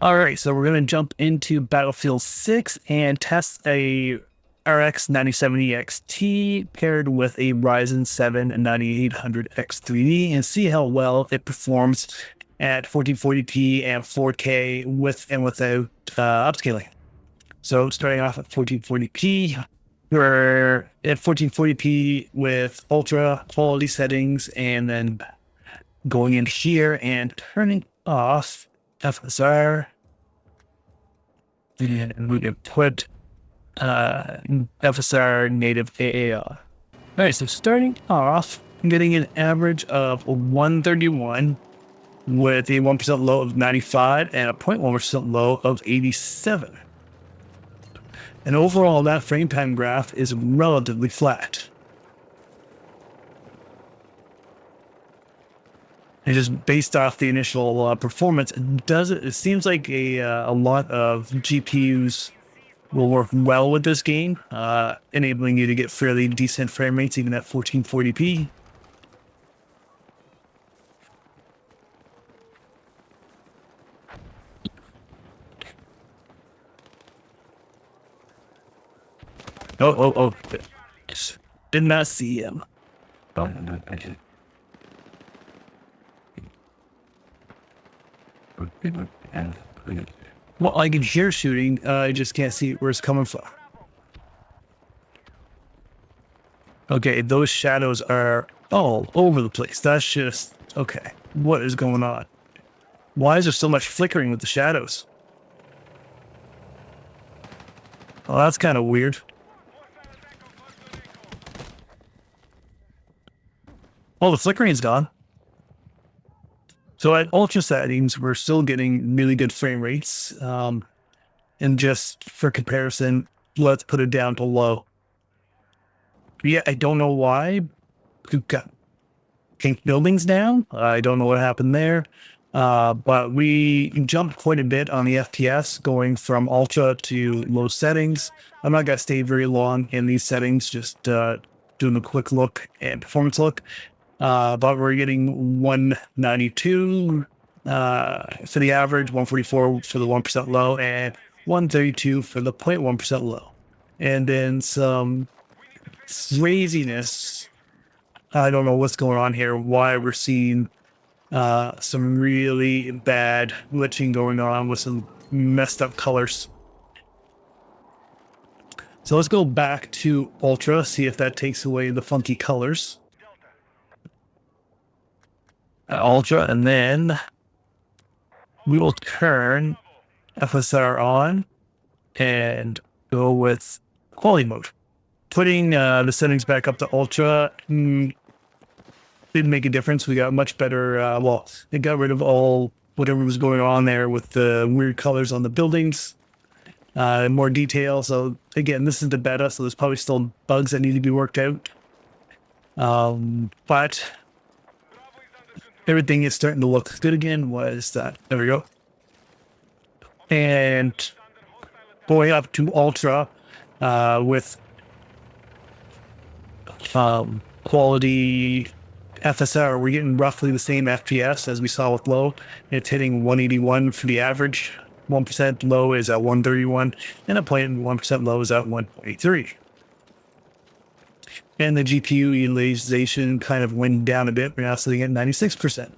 All right, so we're going to jump into Battlefield 6 and test a RX 9070 XT paired with a Ryzen 7 9800X 3D and see how well it performs at 1440p and 4K with and without upscaling. So starting off at 1440p, we're at 1440p with ultra quality settings, and then going in here and turning off FSR, and we can put FSR native AA. All right, so starting off, I'm getting an average of 131 with a 1% low of 95 and a 0.1% low of 87. And overall, that frame time graph is relatively flat. And just based off the initial performance, it seems like a lot of GPUs will work well with this game, enabling you to get fairly decent frame rates even at 1440p. Oh, did not see him. Well, I can hear shooting, I just can't see where it's coming from. Okay, those shadows are all over the place. That's just, okay, what is going on? Why is there so much flickering with the shadows? Well, that's kind of weird. Oh, the flickering is gone. So at ultra settings, we're still getting really good frame rates. And just for comparison, let's put it down to low. Yeah, I don't know why. We've got pink buildings down. I don't know what happened there. But we jumped quite a bit on the FPS going from ultra to low settings. I'm not going to stay very long in these settings, just doing a quick look and performance look. But we're getting 192 for the average, 144 for the 1% low, and 132 for the 0.1% low. And then some craziness. I don't know what's going on here, why we're seeing some really bad glitching going on with some messed up colors. So let's go back to Ultra, see if that takes away the funky colors. Ultra, and then we will turn FSR on and go with quality mode. Putting the settings back up to Ultra didn't make a difference. We got much better, well, it got rid of all whatever was going on there with the weird colors on the buildings, more detail. So again, this is the beta, so there's probably still bugs that need to be worked out. But everything is starting to look good again. There we go. And going up to Ultra with quality FSR, we're getting roughly the same FPS as we saw with low. It's hitting 181 for the average. 1% low is at 131, and a 0.1% low is at 1.3. And the GPU utilization kind of went down a bit. We're now sitting at 96%.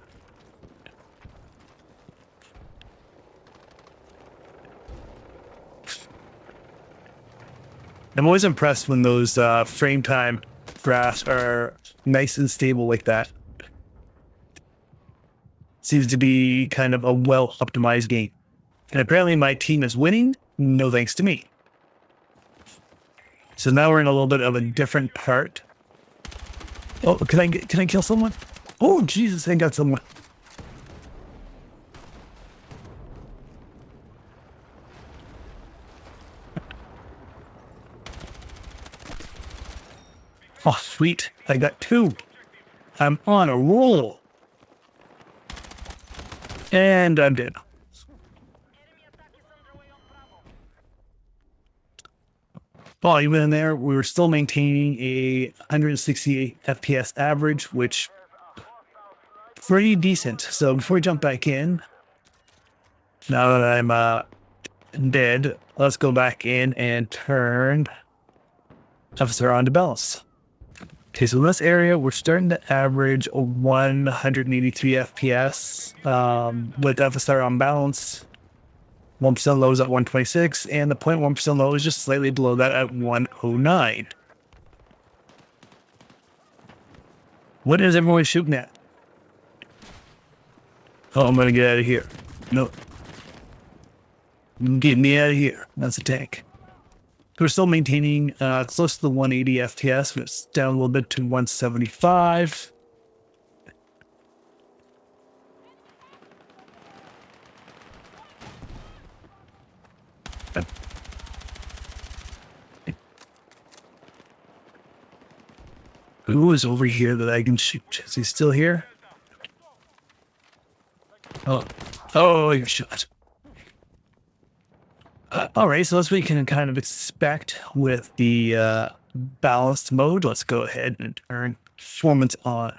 I'm always impressed when those frame time graphs are nice and stable like that. Seems to be kind of a well-optimized game. And apparently my team is winning, no thanks to me. So now we're in a little bit of a different part. Oh, can I kill someone? Oh, Jesus, I got someone. Oh, sweet. I got two. I'm on a roll. And I'm dead. Well, even in there, we were still maintaining a 168 FPS average, which pretty decent. So before we jump back in, Now that I'm dead, let's go back in and turn FSR on to balance. Okay, so in this area, we're starting to average 183 FPS with FSR on balance. 1% low is at 126, and the 0.1% low is just slightly below that at 109. What is everyone shooting at? Oh, I'm gonna get out of here. No. Get me out of here. That's a tank. We're still maintaining close to the 180 FPS, but it's down a little bit to 175. Who is over here that I can shoot? Is he still here? Oh, you're shot. All right, so as we can kind of expect with the balanced mode, let's go ahead and turn performance on.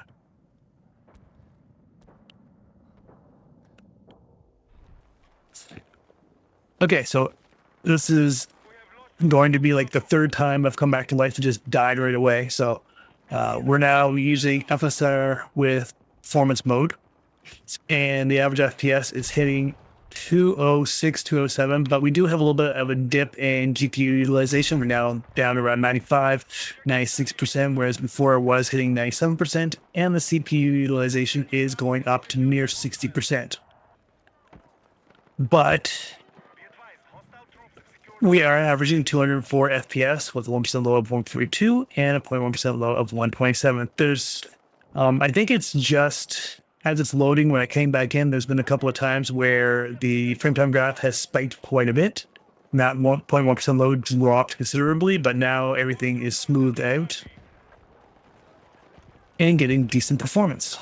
Okay, so this is going to be like the third time I've come back to life and just died right away. So we're now using FSR with performance mode, and the average FPS is hitting 206, 207, but we do have a little bit of a dip in GPU utilization. We're now down around 95, 96%, whereas before it was hitting 97%, and the CPU utilization is going up to near 60%. But we are averaging 204 FPS with a 1% low of 132 and a 0.1% low of 127. There's, I think it's just as it's loading when I came back in, there's been a couple of times where the frame time graph has spiked quite a bit. That 1.1% load dropped considerably, but now everything is smoothed out and getting decent performance.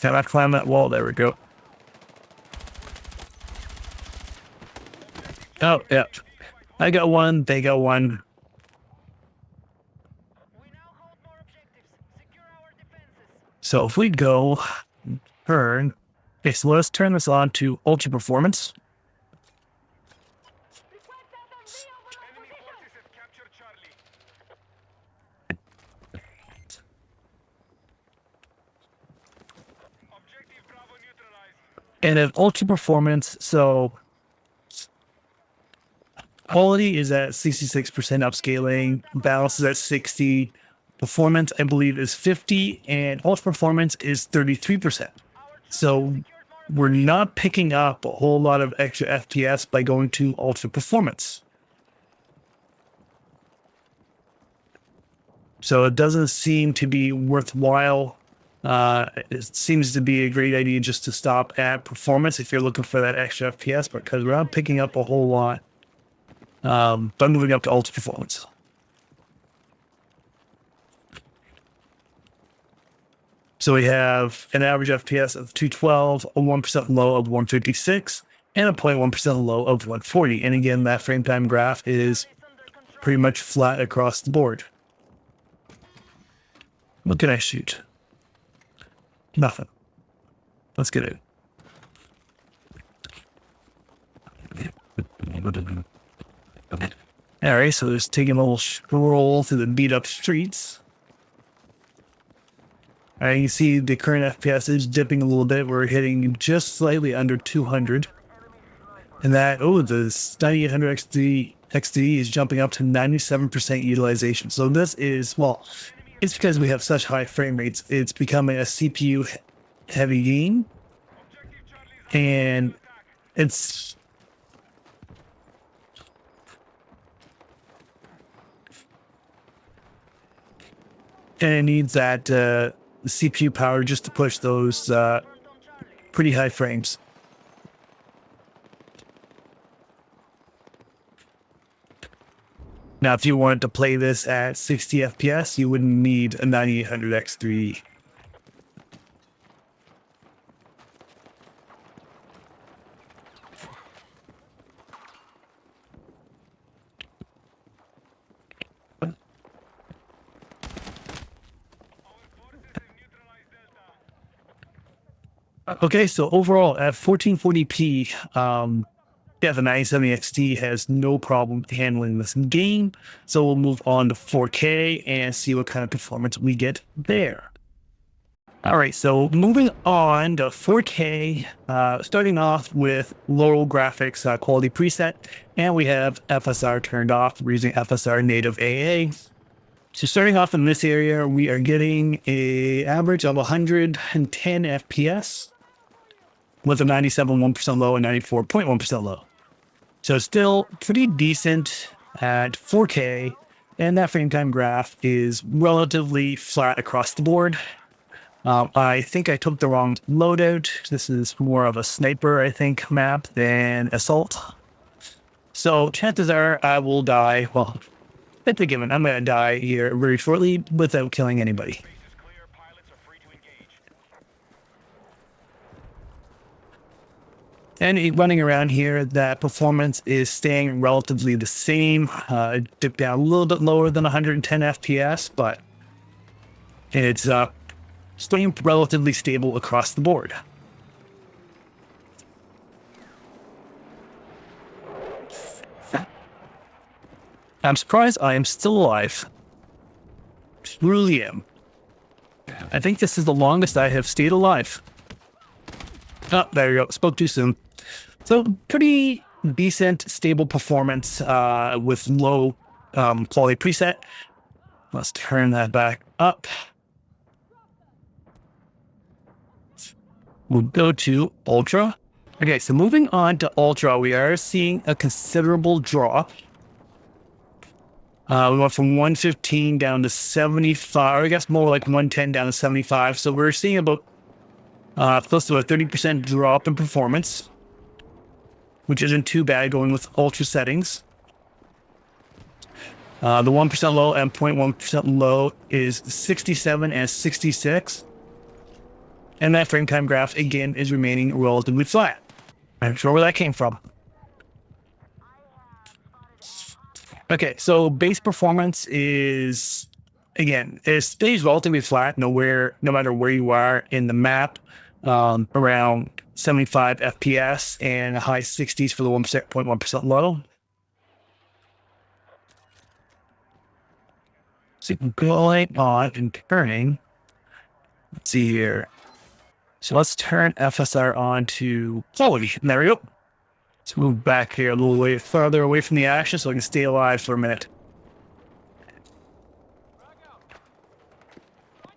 Can I climb that wall? There we go. Oh, yeah. I got one. They got one. So if we go turn, okay, so let's turn this on to Ultra Performance. And at Ultra Performance, so quality is at 66% upscaling, balance is at 60, performance, I believe, is 50, and Ultra Performance is 33%. So we're not picking up a whole lot of extra FPS by going to Ultra Performance. So it doesn't seem to be worthwhile. It seems to be a great idea just to stop at performance if you're looking for that extra FPS, because we're not picking up a whole lot. But moving up to Ultra Performance. So we have an average FPS of 212, a 1% low of 156, and a 0.1% low of 140. And again, that frame time graph is pretty much flat across the board. What can I shoot? Nothing. Let's get it. All right, so just taking a little stroll through the beat up streets. All right, you see the current FPS is dipping a little bit. We're hitting just slightly under 200. And that, the 9800 XD is jumping up to 97% utilization. So this is, well, it's because we have such high frame rates. It's becoming a CPU heavy game. And it's and it needs that CPU power just to push those pretty high frames. Now, if you wanted to play this at 60 FPS, you wouldn't need a 9800 X3. Okay, so overall at 1440p, yeah, the 970 XT has no problem handling this game. So we'll move on to 4K and see what kind of performance we get there. All right, so moving on to 4K, starting off with low graphics quality preset, and we have FSR turned off. We're using FSR native AA. So starting off in this area, we are getting a average of 110 FPS with a 97.1% low and 94.1% low. So still pretty decent at 4K, and that frame time graph is relatively flat across the board. I think I took the wrong loadout. This is more of a sniper, I think, map than assault. So chances are I will die. Well, it's a given. I'm going to die here very shortly without killing anybody. And running around here, that performance is staying relatively the same. Dipped down a little bit lower than 110 FPS, but it's staying relatively stable across the board. I'm surprised I am still alive. Truly am. I think this is the longest I have stayed alive. Oh, there you go. Spoke too soon. So pretty decent, stable performance with low quality preset. Let's turn that back up. We'll go to Ultra. Okay, so moving on to Ultra, we are seeing a considerable drop. We went from 115 down to 75, or I guess more like 110 down to 75. So we're seeing about close to a 30% drop in performance, which isn't too bad going with Ultra settings. The 1% low and 0.1% low is 67 and 66. And that frame time graph, again, is remaining relatively flat. I'm not sure where that came from. Okay, so base performance is, again, it stays relatively flat no matter where you are in the map, around 75 FPS and high 60s for the 1.1% low. So going on and turning, let's see here. So let's turn FSR on to quality. And there we go. Let's move back here a little way further away from the action so I can stay alive for a minute.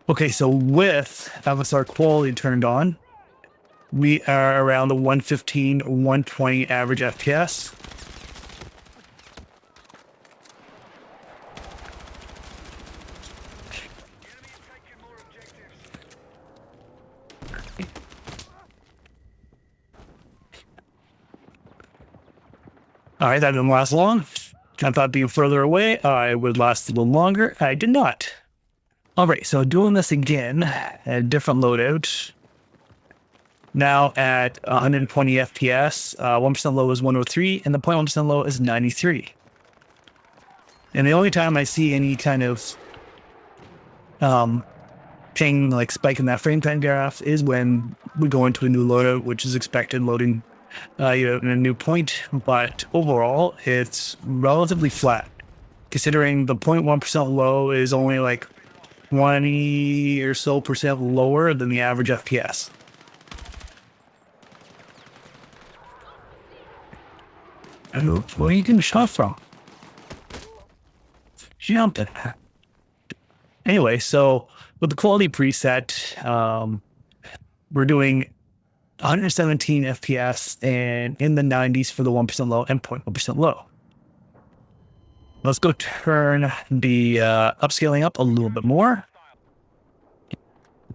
Okay, so with FSR quality turned on, we are around the 115, 120 average FPS. All right, that didn't last long. I thought being further away, I would last a little longer. I did not. All right, so doing this again at a different loadout. Now at 120 FPS, 1% low is 103, and the 0.1% low is 93. And the only time I see any kind of ping, like spike in that frame time graph, is when we go into a new loadout, which is expected loading in a new point. But overall, it's relatively flat, considering the 0.1% low is only like 20 or so percent lower than the average FPS. Where are you getting shot from? Jumping. Anyway, so with the quality preset, we're doing 117 FPS and in the 90s for the 1% low and 0.1% low. Let's go turn the upscaling up a little bit more.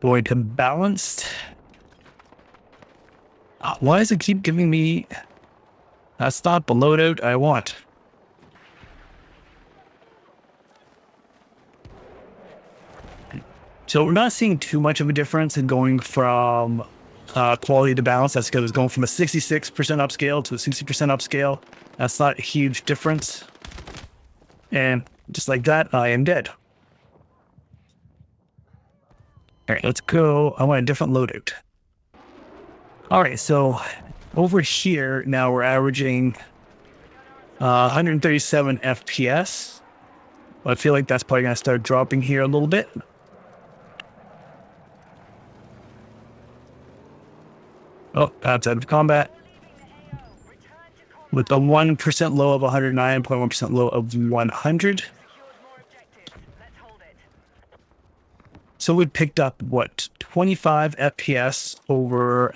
Going to balanced. Why does it keep giving me... That's not the loadout I want. So we're not seeing too much of a difference in going from quality to balance. That's because it's going from a 66% upscale to a 60% upscale. That's not a huge difference. And just like that, I am dead. All right, let's go. I want a different loadout. All right, so over here now we're averaging 137 FPS. I feel like that's probably going to start dropping here a little bit. Oh, that's out of combat. With a 1% low of 109, 0.1% low of 100. So we picked up, what, 25 FPS over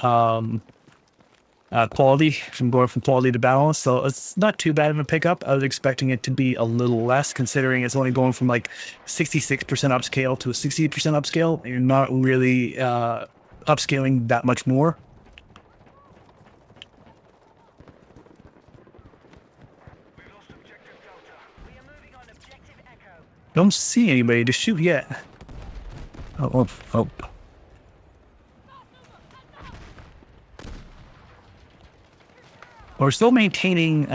quality, from going from quality to balance. So it's not too bad of a pickup. I was expecting it to be a little less, considering it's only going from like 66% upscale to a 60% upscale. You're not really upscaling that much more. Don't see anybody to shoot yet. Oh. We're still maintaining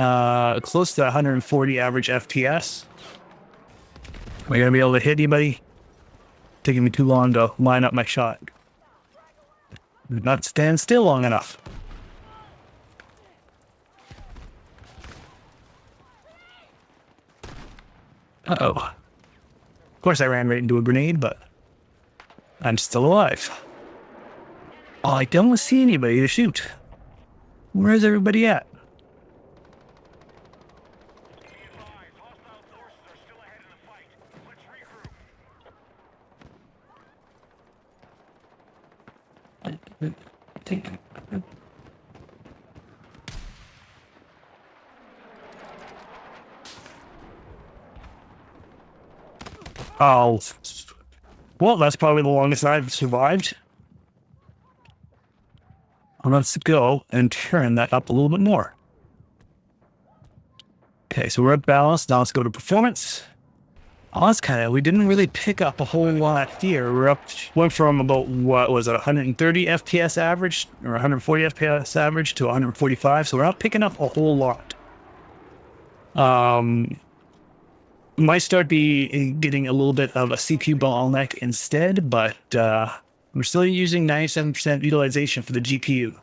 close to 140 average FPS. Am I going to be able to hit anybody? Taking me too long to line up my shot. Not stand still long enough. Uh-oh. Of course I ran right into a grenade, but I'm still alive. Oh, I don't see anybody to shoot. Where's everybody at? Oh, well, that's probably the longest I've survived. Let's go and turn that up a little bit more. Okay, so we're at balance. Now let's go to performance. Oh, that's we didn't really pick up a whole lot here. Went from about, what was it, 130 FPS average or 140 FPS average to 145. So we're not picking up a whole lot. Might start getting a little bit of a CPU bottleneck instead, but we're still using 97% utilization for the GPU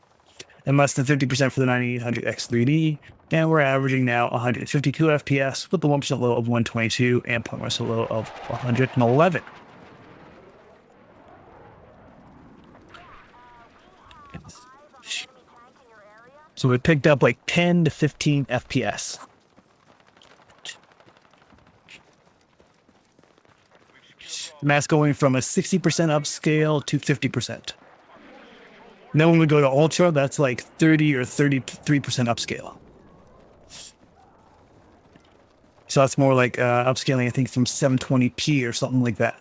and less than 50% for the 9800X3D. And we're averaging now 152 FPS with the 1% low of 122 and 0.1% low of 111. So we picked up like 10 to 15 FPS. And that's going from a 60% upscale to 50%. And then when we go to Ultra, that's like 30 or 33% upscale. So that's more like upscaling, I think, from 720p or something like that.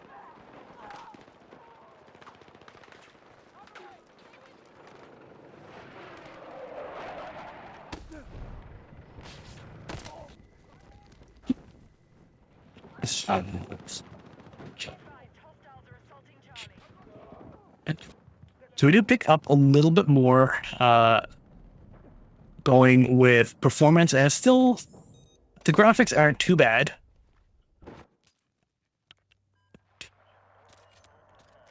So we do pick up a little bit more going with performance, and still, the graphics aren't too bad.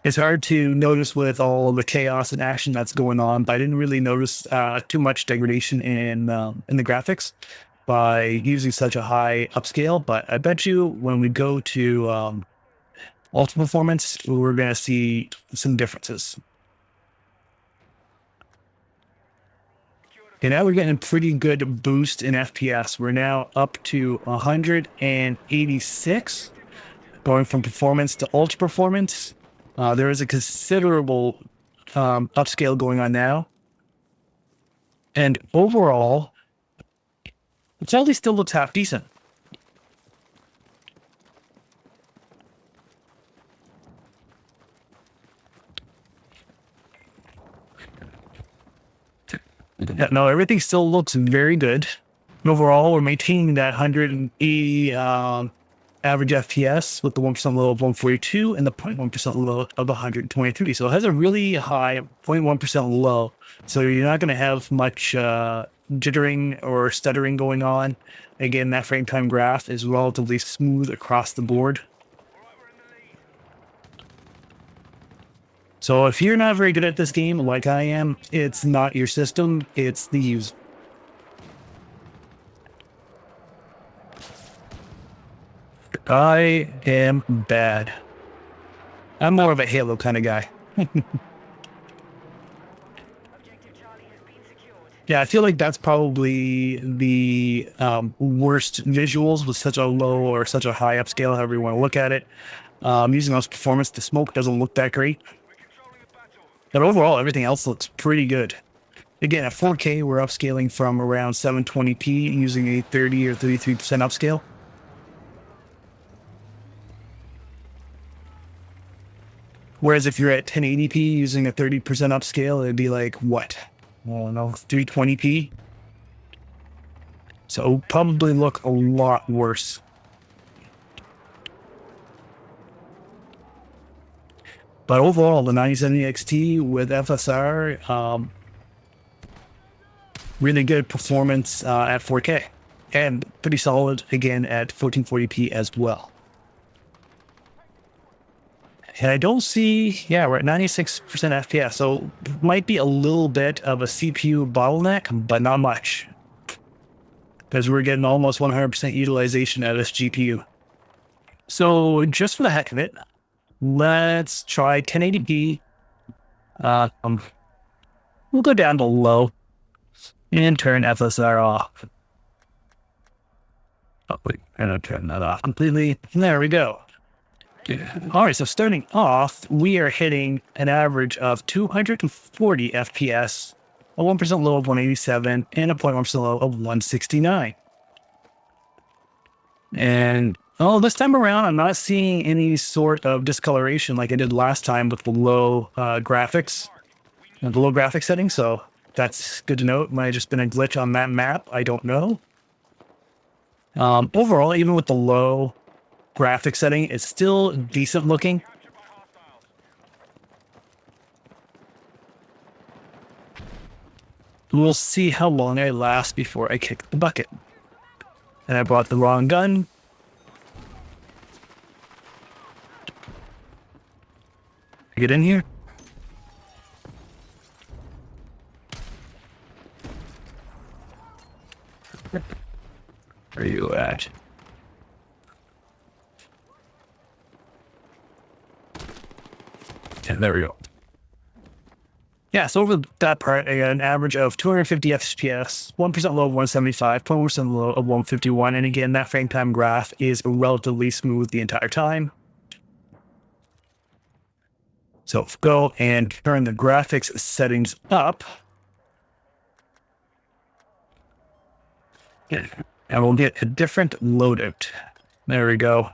It's hard to notice with all the chaos and action that's going on, but I didn't really notice too much degradation in the graphics by using such a high upscale. But I bet you when we go to Ultra Performance, we're going to see some differences. Okay, now we're getting a pretty good boost in FPS. We're now up to 186, going from performance to ultra performance. There is a considerable upscale going on now. And overall, it at least still looks half decent. Yeah, no, everything still looks very good. Overall, we're maintaining that 180 average FPS with the 1% low of 142 and the 0.1% low of 123. So it has a really high 0.1% low. So you're not going to have much jittering or stuttering going on. Again, that frame time graph is relatively smooth across the board. So if you're not very good at this game like I am, it's not your system, it's the user. I am bad. I'm more of a Halo kind of guy. Yeah, I feel like that's probably the worst visuals with such a low or such a high upscale, however you want to look at it. Using those performance, the smoke doesn't look that great. But overall, everything else looks pretty good. Again, at 4K, we're upscaling from around 720p using a 30 or 33% upscale. Whereas if you're at 1080p using a 30% upscale, it'd be like, what? I don't know, 320p? So it'll probably look a lot worse. But overall, the 9070 XT with FSR, really good performance at 4K. And pretty solid, again, at 1440p as well. And I don't see, yeah, we're at 96% FPS, so might be a little bit of a CPU bottleneck, but not much. Because we're getting almost 100% utilization out of this GPU. So just for the heck of it, let's try 1080p. We'll go down to low and turn FSR off. Oh, wait, I'm going to turn that off completely. There we go. All right, so starting off, we are hitting an average of 240 FPS, a 1% low of 187, and a 0.1% low of 169. And this time around, I'm not seeing any sort of discoloration like I did last time with the low graphics, the low graphics setting. So that's good to know. It might have just been a glitch on that map. I don't know. Overall, even with the low graphics setting, it's still decent looking. We'll see how long I last before I kick the bucket. And I brought the wrong gun. Get in here. Where are you at? Yeah, there we go. Yeah, so over that part, I got an average of 250 FPS, 1% low of 175, 0.1% low of 151. And again, that frame time graph is relatively smooth the entire time. So go and turn the graphics settings up. And we'll get a different loadout. There we go.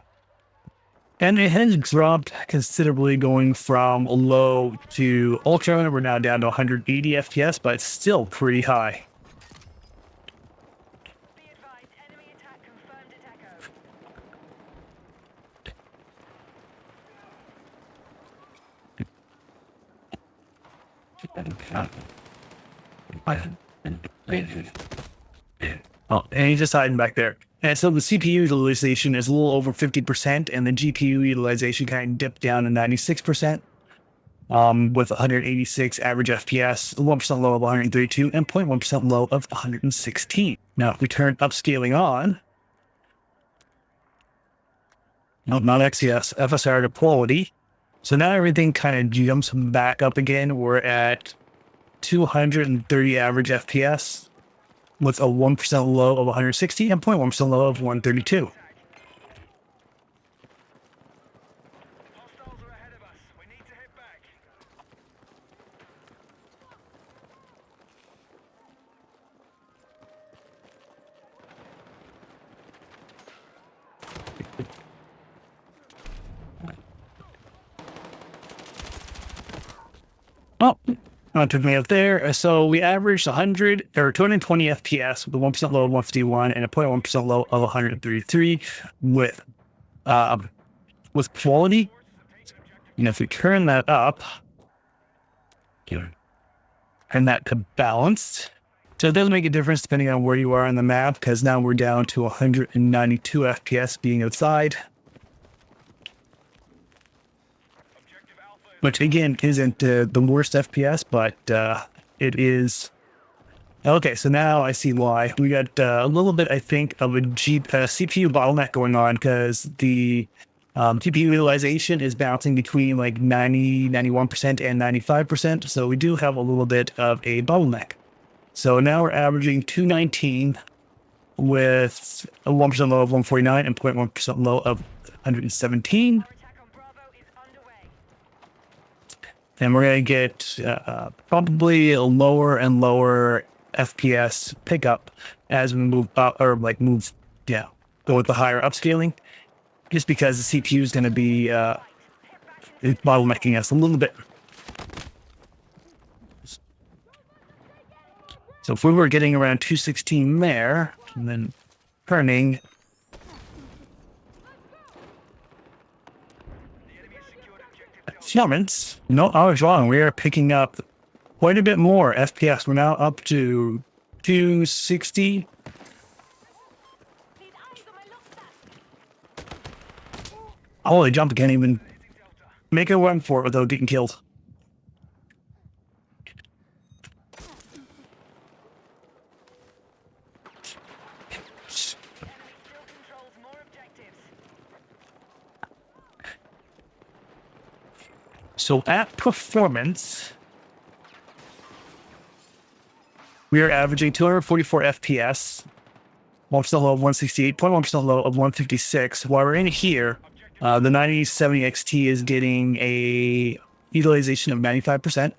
And it has dropped considerably going from low to ultra. We're now down to 180 FPS, but it's still pretty high. Oh, and he's just hiding back there. And so the CPU utilization is a little over 50%, and the GPU utilization kind of dipped down to 96%, with 186 average FPS, 1% low of 132, and 0.1% low of 116. Now, if we turn upscaling on, no, not XCS, FSR to Quality. So now everything kind of jumps back up again. We're at 230 average FPS with a 1% low of 160 and 0.1% low of 132. Oh, that took me up there. So we averaged 100 or 220 FPS with a 1% low of 151 and a 0.1% low of 133 with quality. And if we turn that up, turn that to balanced. So it does make a difference depending on where you are on the map, because now we're down to 192 FPS being outside. which again isn't the worst FPS, but it is. Okay, so now I see why. We got a little bit, I think, of a CPU bottleneck going on because the GPU utilization is bouncing between like 90, 91% and 95%. So we do have a little bit of a bottleneck. So now we're averaging 219 with a 1% low of 149 and 0.1% low of 117. And we're going to get probably a lower and lower FPS pickup as we move up, or like move, yeah, go with the higher upscaling, just because the CPU is going to be bottlenecking us a little bit. So if we were getting around 216 there, and then turning, achievements. No, I was wrong. We are picking up quite a bit more FPS. We're now up to 260. Holy jump, I can't even make a run for it without getting killed. So at performance, we are averaging 244 FPS, 1% low of 168, 0.1% low of 156. While we're in here, the 9070 XT is getting a utilization of 95%,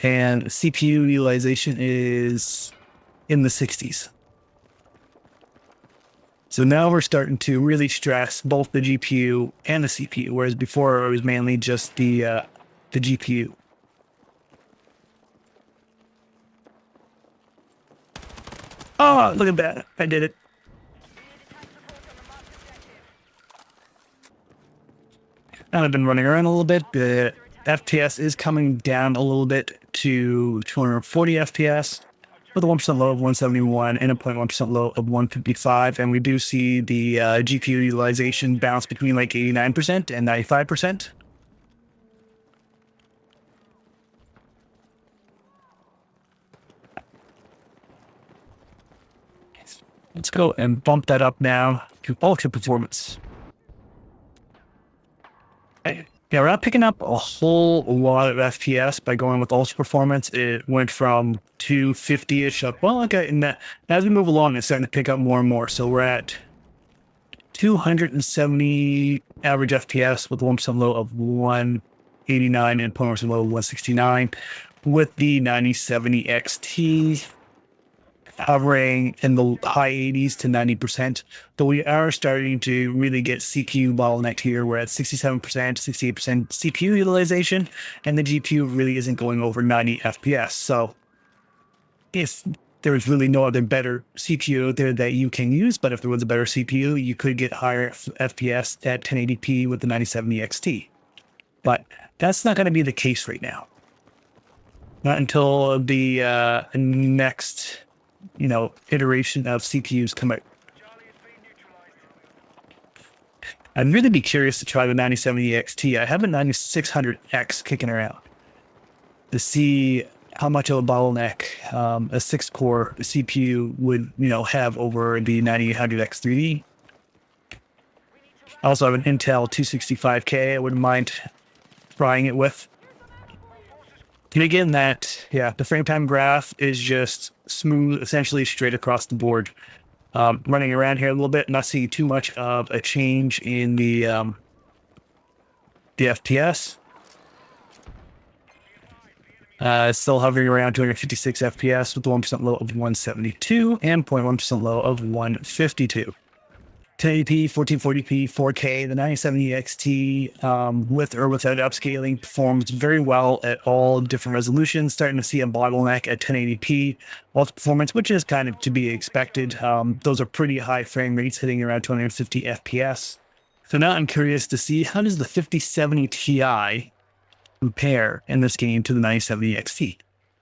and CPU utilization is in the 60s. So now we're starting to really stress both the GPU and the CPU, whereas before it was mainly just the GPU. Oh, look at that. I did it. Now I've been running around a little bit. The FPS is coming down a little bit to 240 FPS with a 1% low of 171 and a 0.1% low of 155. And we do see the GPU utilization bounce between like 89% and 95%. Let's go and bump that up now to Ultra Performance. Okay. Yeah, we're not picking up a whole lot of FPS by going with Ultra Performance. It went from 250-ish up. Well, okay, and as we move along, it's starting to pick up more and more. So we're at 270 average FPS with 1% low of 189 and 0.1% low of 169 with the 9070 XT. Hovering in the high 80s to 90%, but we are starting to really get CPU bottlenecked here. We're at 67%, 68% CPU utilization, and the GPU really isn't going over 90 FPS. So if there's really no other better CPU out there that you can use, but if there was a better CPU, you could get higher FPS at 1080p with the 9070 XT. But that's not going to be the case right now. Not until the next iteration of CPUs come out. I'd really be curious to try the 9070 XT. I have a 9600X kicking around to see how much of a bottleneck a 6-core CPU would, have over the 9800X3D. I also have an Intel 265K I wouldn't mind trying it with. And again, the frame time graph is just smooth, essentially straight across the board. Running around here a little bit, not seeing too much of a change in the FPS. Still hovering around 256 FPS with 1% low of 172 and 0.1% low of 152. 1080p, 1440p, 4K, the 9070 XT, with or without upscaling, performs very well at all different resolutions. Starting to see a bottleneck at 1080p Ultra Performance, which is kind of to be expected. Those are pretty high frame rates, hitting around 250 FPS. So now I'm curious to see, how does the 5070 Ti compare in this game to the 9070 XT?